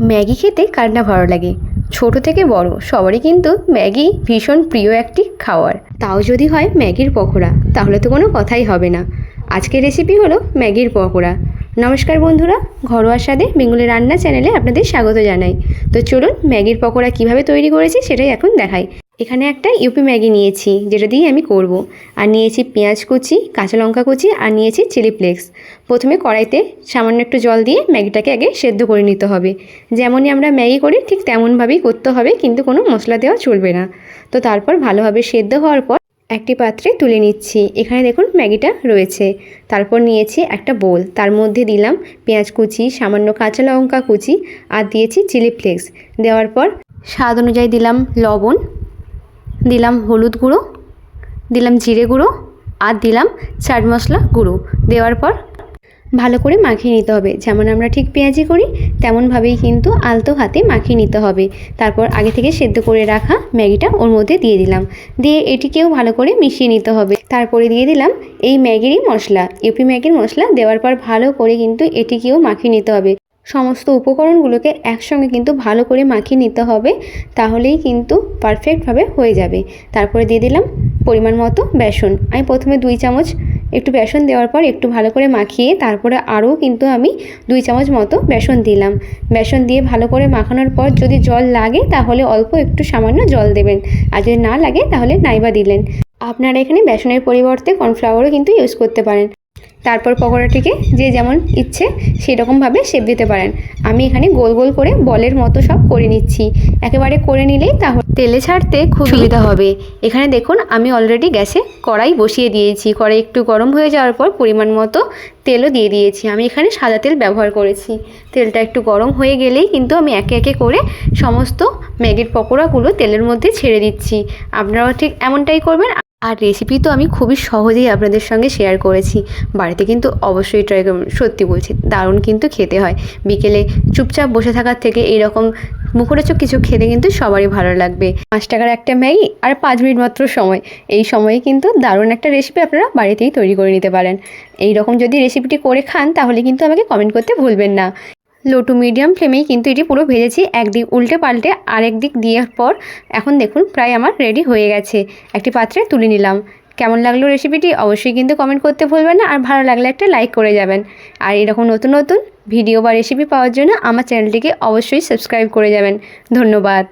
Maggi খেতে কার না ভালো লাগে। ছোট থেকে বড় সবারই কিন্তু ম্যাগি ভীষণ প্রিয় একটি খাবার। তাও যদি হয় ম্যাগির পকোড়া, তাহলে তো কোনো কথাই হবে না। আজকের রেসিপি হলো ম্যাগির পকোড়া। নমস্কার বন্ধুরা, ঘরোয়া স্বাদে বেঙ্গলি রান্না চ্যানেলে আপনাদের স্বাগত জানাই। তো চলুন ম্যাগির পকোড়া কিভাবে তৈরি করেছি সেটাই এখন দেখাই। এখানে একটা ইউপি ম্যাগি নিয়েছি, যেটা দিয়ে আমি করব। আর নিয়েছি পেঁয়াজ কুচি, কাঁচা লঙ্কা কুচি, আর নিয়েছি চিলি ফ্লেক্স। প্রথমে কড়াইতে সামান্য একটু জল দিয়ে ম্যাগিটাকে আগে সেদ্ধ করে নিতে হবে। যেমনই আমরা ম্যাগি করি ঠিক তেমনভাবেই করতে হবে, কিন্তু কোনো মশলা দেওয়া চলবে না। তো তারপর ভালোভাবে সেদ্ধ হওয়ার পর একটি পাত্রে তুলে নিচ্ছি। এখানে দেখুন ম্যাগিটা রয়েছে। তারপর নিয়েছি একটা বোল, তার মধ্যে দিলাম পেঁয়াজ কুচি, সামান্য কাঁচা লঙ্কা কুচি, আর দিয়েছি চিলি ফ্লেক্স। দেওয়ার পর স্বাদ অনুযায়ী দিলাম লবণ, দিলাম হলুদ গুঁড়ো, দিলাম জিরে গুঁড়ো, আর দিলাম চাট মশলা গুঁড়ো। দেওয়ার পর ভালো করে মাখিয়ে নিতে হবে। যেমন আমরা ঠিক পেঁয়াজি করি তেমনভাবেই কিন্তু আলতো হাতে মাখিয়ে নিতে হবে। তারপর আগে থেকে সেদ্ধ করে রাখা ম্যাগিটা ওর মধ্যে দিয়ে দিলাম, দিয়ে এটিকেও ভালো করে মিশিয়ে নিতে হবে। তারপরে দিয়ে দিলাম এই ম্যাগিরই মশলা, ইউপি ম্যাগির মশলা। দেওয়ার পর ভালো করে কিন্তু এটিকেও মাখিয়ে নিতে হবে। সমস্ত উপকরণগুলোকে একসঙ্গে কিন্তু ভালো করে মাখিয়ে নিতে হবে, তাহলেই কিন্তু পারফেক্টভাবে হয়ে যাবে। তারপরে দিয়ে দিলাম পরিমাণ মতো বেসন। আমি প্রথমে 2 চামচ একটু বেসন দেওয়ার পর একটু ভালো করে মাখিয়ে তারপরে আরও কিন্তু আমি 2 চামচ মতো বেসন দিলাম। বেসন দিয়ে ভালো করে মাখানোর পর যদি জল লাগে তাহলে অল্প একটু সামান্য জল দেবেন, আর যদি না লাগে তাহলে নাইবা দিলেন। আপনারা এখানে বেসনের পরিবর্তে কর্নফ্লাওয়ারও কিন্তু ইউজ করতে পারেন। তারপর পকোড়াটিকে যে যেমন ইচ্ছে সেরকমভাবে শেপ দিতে পারেন। আমি এখানে গোল গোল করে বলের মতো সব করে নিচ্ছি। একেবারে করে নিলেই তাহলে তেলে ছাড়তে খুব সুবিধা হবে। এখানে দেখুন আমি অলরেডি গ্যাসে কড়াই বসিয়ে দিয়েছি। কড়াই একটু গরম হয়ে যাওয়ার পর পরিমাণ মতো তেলও দিয়ে দিয়েছি। আমি এখানে সাদা তেল ব্যবহার করেছি। তেলটা একটু গরম হয়ে গেলেই কিন্তু আমি একে একে করে সমস্ত ম্যাগির পকোড়াগুলো তেলের মধ্যে ছেড়ে দিচ্ছি। আপনারাও ঠিক এমনটাই করবেন। আর রেসিপি তো আমি খুবই সহজেই আপনাদের সঙ্গে শেয়ার করেছি। বাড়িতে কিন্তু অবশ্যই ট্রাই করবেন, সত্যি বলছি দারুণ কিন্তু খেতে হয়। বিকেলে চুপচাপ বসে থাকার থেকে এইরকম মুখরোচক কিছু খেতে কিন্তু সবারই ভালো লাগবে। 5 টাকার একটা ম্যাগি আর 5 মিনিট মাত্র সময়, এই সময়ে কিন্তু দারুণ একটা রেসিপি আপনারা বাড়িতেই তৈরি করে নিতে পারেন। এই রকম যদি রেসিপিটি করে খান তাহলে কিন্তু আমাকে কমেন্ট করতে ভুলবেন না। লো টু মিডিয়াম ফ্লেমেই কিন্তু এটি পুরো ভেজেছি, একদিক উল্টে পাল্টে আরেক দিক দেওয়ার পর এখন দেখুন প্রায় আমার রেডি হয়ে গেছে। একটি পাত্রে তুলে নিলাম। কেমন লাগলো রেসিপিটি অবশ্যই কিন্তু কমেন্ট করতে ভুলবেন না, আর ভালো লাগলে একটা লাইক করে যাবেন। আর এরকম নতুন নতুন ভিডিও বা রেসিপি পাওয়ার জন্য আমার চ্যানেলটিকে অবশ্যই সাবস্ক্রাইব করে যাবেন। ধন্যবাদ।